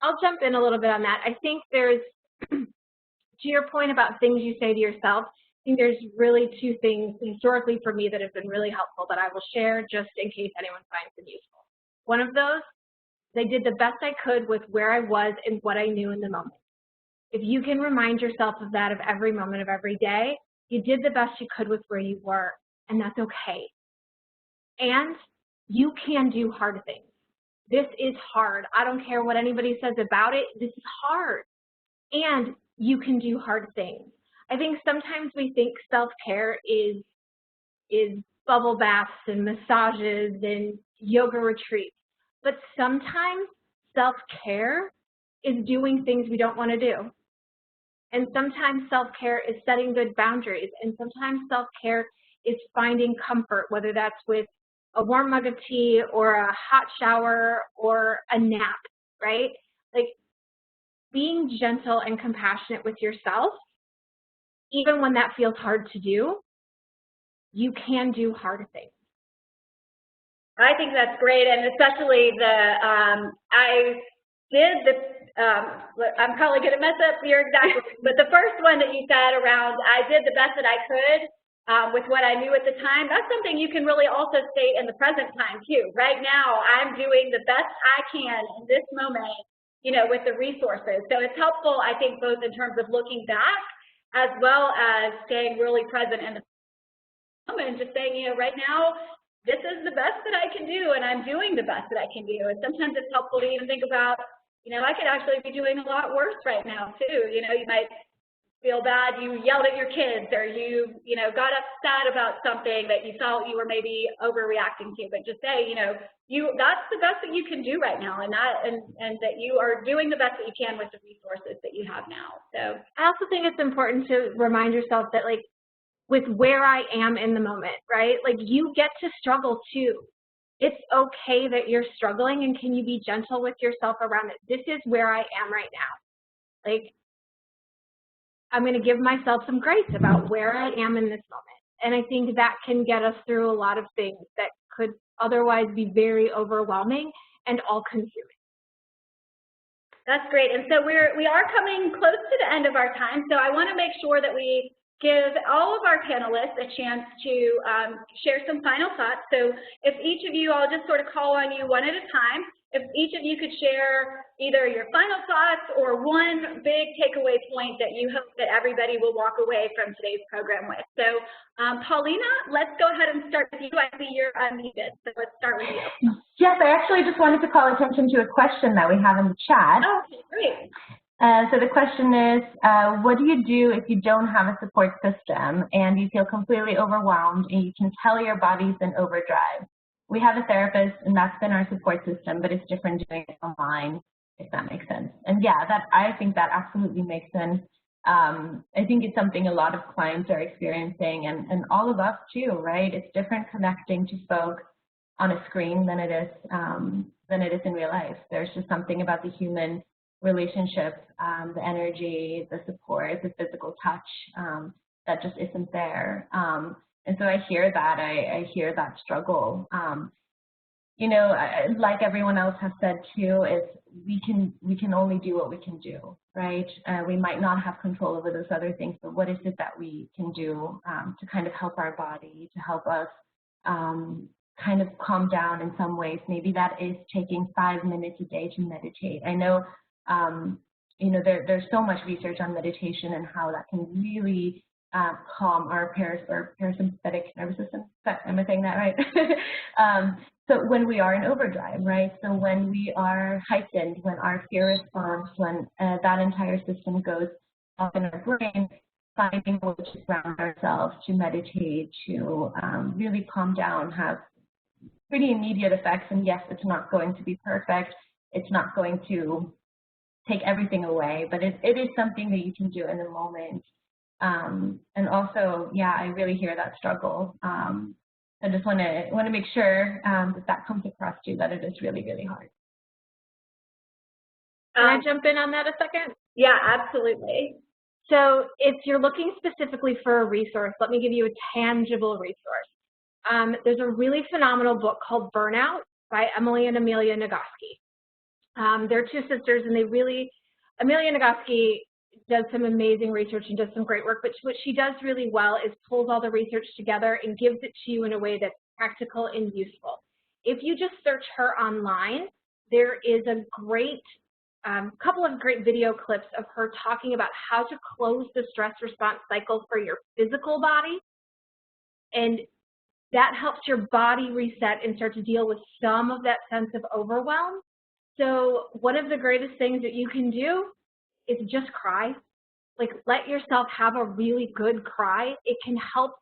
I'll jump in a little bit on that. I think there's, to your point about things you say to yourself, I think there's really 2 things historically for me that have been really helpful that I will share just in case anyone finds them useful. One of those, I did the best I could with where I was and what I knew in the moment. If you can remind yourself of that of every moment of every day, you did the best you could with where you were, and that's okay. And you can do hard things. This is hard. I don't care what anybody says about it. This is hard. and you can do hard things. I think sometimes we think self-care is bubble baths and massages and yoga retreats, but sometimes self-care is doing things we don't want to do. And sometimes self-care is setting good boundaries, and sometimes self-care is finding comfort, whether that's with a warm mug of tea or a hot shower or a nap, right? Like, being gentle and compassionate with yourself, even when that feels hard to do, you can do hard things. I think that's great, and especially I'm probably going to mess up your exact, but the first one that you said around, I did the best that I could with what I knew at the time, that's something you can really also state in the present time too. Right now, I'm doing the best I can in this moment, you know, with the resources. So it's helpful, I think, both in terms of looking back as well as staying really present in the moment and just saying, you know, right now, this is the best that I can do, and I'm doing the best that I can do. And sometimes it's helpful to even think about, you know, I could actually be doing a lot worse right now too. You know, you might feel bad, you yelled at your kids, or you know, got upset about something that you felt you were maybe overreacting to, but just say, you know, that's the best that you can do right now, and that you are doing the best that you can with the resources that you have now. So I also think it's important to remind yourself that, like, with where I am in the moment, right? Like, you get to struggle too. It's okay that you're struggling, and can you be gentle with yourself around it? This is where I am right now. Like, I'm going to give myself some grace about where I am in this moment. And I think that can get us through a lot of things that could otherwise be very overwhelming and all-consuming. That's great. And so we are coming close to the end of our time, so I want to make sure that we give all of our panelists a chance to share some final thoughts. So if each of you, I'll just sort of call on you one at a time. If each of you could share either your final thoughts or one big takeaway point that you hope that everybody will walk away from today's program with. So Paulina, let's go ahead and start with you. I see you're unmuted, so let's start with you. Yes, I actually just wanted to call attention to a question that we have in the chat. Okay, great. So the question is, what do you do if you don't have a support system and you feel completely overwhelmed and you can tell your body's in overdrive? We have a therapist, and that's been our support system, but it's different doing it online, if that makes sense. And yeah, I think that absolutely makes sense. I think it's something a lot of clients are experiencing, and all of us too, right? It's different connecting to folks on a screen than it is in real life. There's just something about the human relationship, the energy, the support, the physical touch that just isn't there. And so I hear that. I hear that struggle. You know, like everyone else has said too, is we can only do what we can do, right? We might not have control over those other things, but what is it that we can do to kind of help our body, to help us kind of calm down in some ways? Maybe that is taking 5 minutes a day to meditate. I know, you know, there's so much research on meditation and how that can really calm our parasympathetic nervous system. Am I saying that right? So when we are in overdrive, right? So when we are heightened, when our fear response, when that entire system goes up in our brain, finding ways to ground ourselves, to meditate, to really calm down, have pretty immediate effects. And yes, it's not going to be perfect. It's not going to take everything away, but it is something that you can do in the moment. And also, yeah, I really hear that struggle. I just want to make sure that comes across to you, that it is really, really hard. Can I jump in on that a second? Yeah, absolutely. So if you're looking specifically for a resource, let me give you a tangible resource. There's a really phenomenal book called Burnout by Emily and Amelia Nagurski. They're two sisters, and Amelia Nagurski does some amazing research and does some great work, but what she does really well is pulls all the research together and gives it to you in a way that's practical and useful. If you just search her online, there is a great couple of great video clips of her talking about how to close the stress response cycle for your physical body, and that helps your body reset and start to deal with some of that sense of overwhelm. So one of the greatest things that you can do is just cry. Like, let yourself have a really good cry. It can help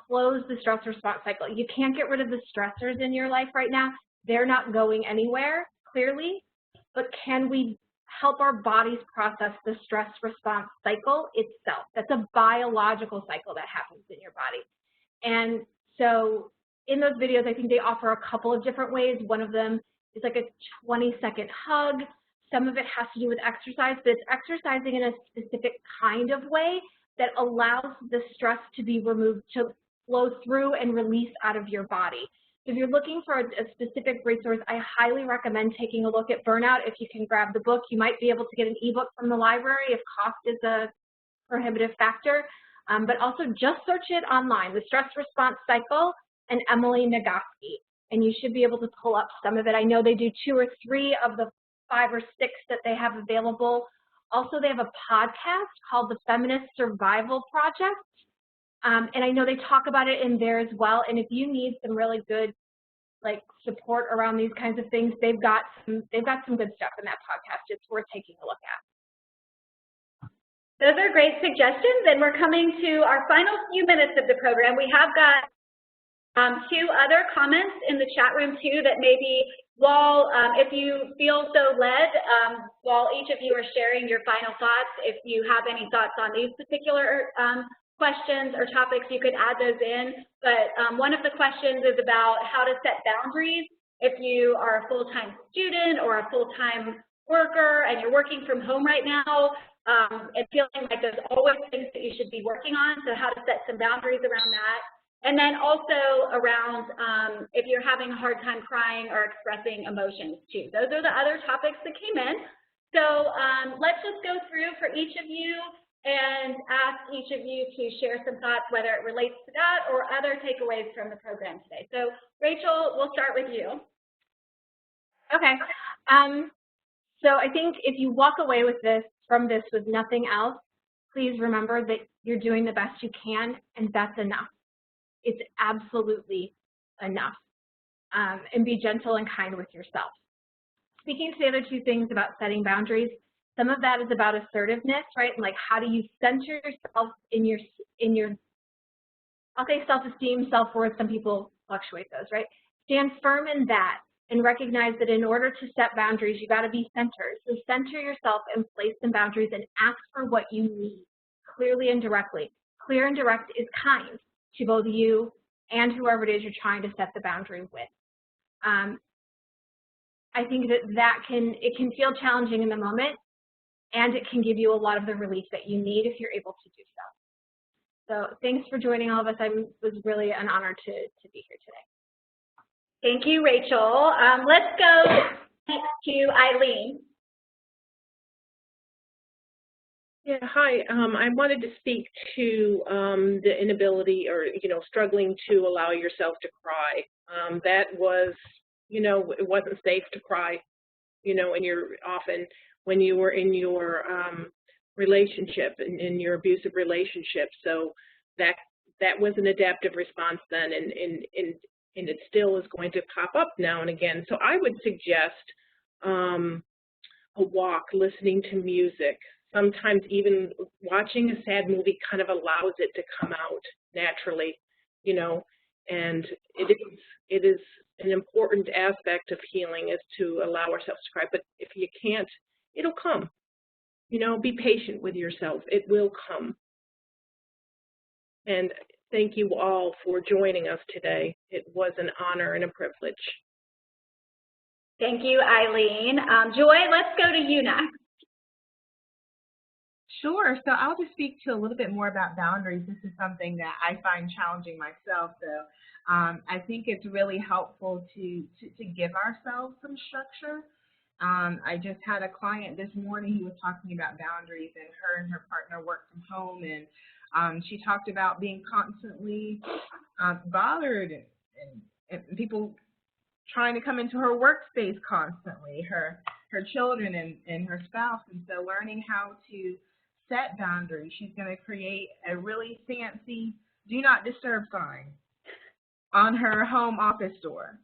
close the stress response cycle. You can't get rid of the stressors in your life right now. They're not going anywhere, clearly, but can we help our bodies process the stress response cycle itself? That's a biological cycle that happens in your body. And so in those videos, I think they offer a couple of different ways. One of them is like a 20-second hug. Some of it has to do with exercise, but it's exercising in a specific kind of way that allows the stress to be removed, to flow through and release out of your body. So if you're looking for a specific resource, I highly recommend taking a look at Burnout. If you can grab the book, you might be able to get an ebook from the library if cost is a prohibitive factor. But also just search it online, the stress response cycle and Emily Nagurski, and you should be able to pull up some of it. I know they do 2 or 3 of the 5 or 6 that they have available. Also, they have a podcast called the Feminist Survival Project, and I know they talk about it in there as well. And if you need some really good like support around these kinds of things, they've got some good stuff in that podcast. It's worth taking a look at. Those are great suggestions, and we're coming to our final few minutes of the program. We have got 2 other comments in the chat room too that maybe while, if you feel so led, while each of you are sharing your final thoughts, if you have any thoughts on these particular questions or topics, you could add those in. But one of the questions is about how to set boundaries if you are a full-time student or a full-time worker and you're working from home right now and feeling like there's always things that you should be working on, so how to set some boundaries around that. And then also around if you're having a hard time crying or expressing emotions too. Those are the other topics that came in. So let's just go through for each of you and ask each of you to share some thoughts, whether it relates to that or other takeaways from the program today. So Rachel, we'll start with you. Okay. So I think if you walk away with from this with nothing else, please remember that you're doing the best you can, and that's enough. It's absolutely enough. And be gentle and kind with yourself. Speaking to the other 2 things about setting boundaries, some of that is about assertiveness, right? And like, how do you center yourself in your I'll say self-esteem, self-worth, some people fluctuate those, right? Stand firm in that and recognize that in order to set boundaries, you got to be centered. So center yourself and place some boundaries and ask for what you need, clearly and directly. Clear and direct is kind to both you and whoever it is you're trying to set the boundary with. I think that it can feel challenging in the moment, and it can give you a lot of the relief that you need if you're able to do so. So thanks for joining all of us. It was really an honor to be here today. Thank you, Rachel. Let's go next to Eileen. Yeah, hi. I wanted to speak to the inability or, struggling to allow yourself to cry. That was, it wasn't safe to cry, and you're often when you were in your relationship, in your abusive relationship. So that was an adaptive response then, and it still is going to pop up now and again. So I would suggest a walk, listening to music. Sometimes even watching a sad movie kind of allows it to come out naturally, and it is an important aspect of healing is to allow ourselves to cry. But if you can't, it'll come. Be patient with yourself. It will come. And thank you all for joining us today. It was an honor and a privilege. Thank you, Eileen. Joy, let's go to you next. Sure. So I'll just speak to a little bit more about boundaries. This is something that I find challenging myself. So I think it's really helpful to give ourselves some structure. I just had a client this morning who was talking about boundaries, and her partner work from home, and she talked about being constantly bothered and people trying to come into her workspace constantly, her children and her spouse. And so learning how to set boundaries. She's going to create a really fancy do not disturb sign on her home office door.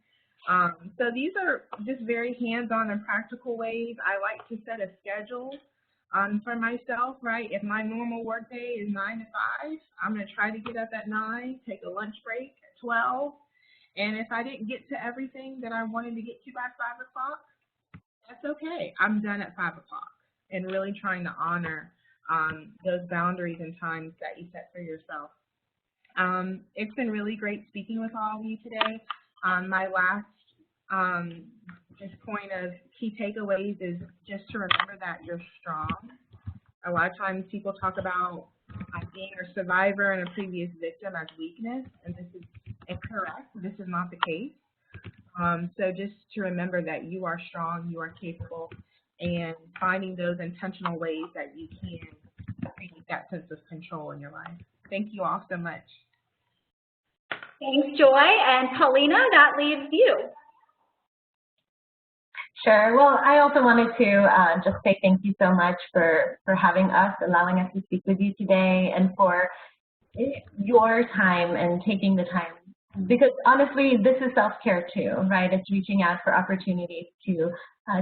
So these are just very hands-on and practical ways. I like to set a schedule For myself, right, if my normal work day is 9 to 5, I'm going to try to get up at 9, take a lunch break at 12, and if I didn't get to everything that I wanted to get to by 5 o'clock, that's okay. I'm done at 5 o'clock, and really trying to honor those boundaries and times that you set for yourself. It's been really great speaking with all of you today. My last just point of key takeaways is just to remember that you're strong. A lot of times people talk about being a survivor and a previous victim as weakness, and this is incorrect. This is not the case. So just to remember that you are strong, you are capable, and finding those intentional ways that you can create that sense of control in your life. Thank you all so much. Thanks, Joy. And Paulina, that leaves you. Sure. Well, I also wanted to just say thank you so much for having us, allowing us to speak with you today, and for your time and taking the time. Because honestly, this is self-care too, right? It's reaching out for opportunities to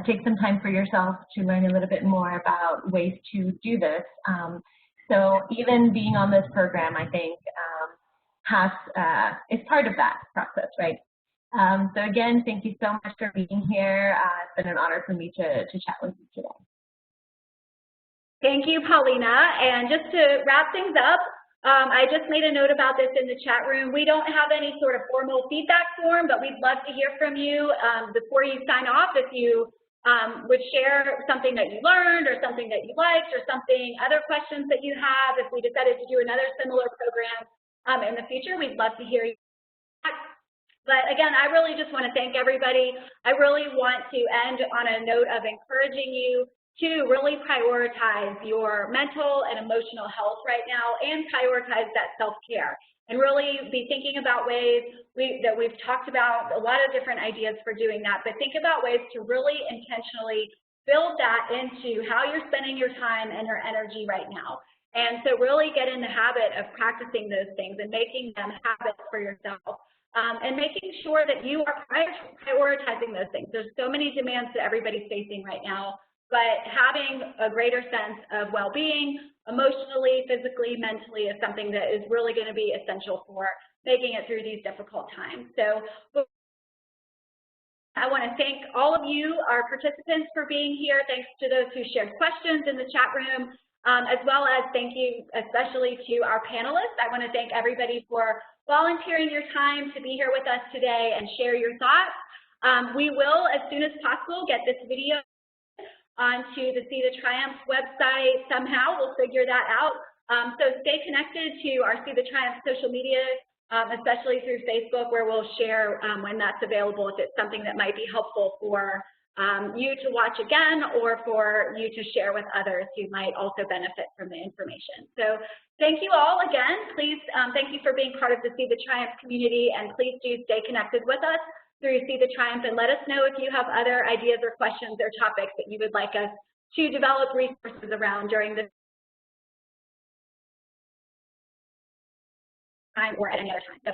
take some time for yourself to learn a little bit more about ways to do this. So even being on this program, I think, is part of that process, right? So again, thank you so much for being here. It's been an honor for me to chat with you today. Thank you, Paulina. And just to wrap things up, I just made a note about this in the chat room. We don't have any sort of formal feedback form, but we'd love to hear from you. Before you sign off, if you would share something that you learned or something that you liked or other questions that you have, if we decided to do another similar program in the future, we'd love to hear you. But again, I really just want to thank everybody. I really want to end on a note of encouraging you to really prioritize your mental and emotional health right now and prioritize that self-care and really be thinking about ways that we've talked about, a lot of different ideas for doing that, but think about ways to really intentionally build that into how you're spending your time and your energy right now. And so really get in the habit of practicing those things and making them habits for yourself. And making sure that you are prioritizing those things. There's so many demands that everybody's facing right now, but having a greater sense of well-being, emotionally, physically, mentally, is something that is really going to be essential for making it through these difficult times. So I want to thank all of you, our participants, for being here. Thanks to those who shared questions in the chat room, as well as thank you especially to our panelists. I want to thank everybody for volunteering your time to be here with us today and share your thoughts. We will, as soon as possible, get this video onto the See the Triumph website somehow. We'll figure that out. So stay connected to our See the Triumph social media, especially through Facebook, where we'll share when that's available, if it's something that might be helpful for you to watch again or for you to share with others who might also benefit from the information. So thank you all again. Please, thank you for being part of the See the Triumph community, and please do stay connected with us through See the Triumph, and let us know if you have other ideas or questions or topics that you would like us to develop resources around during this time or at any other time. So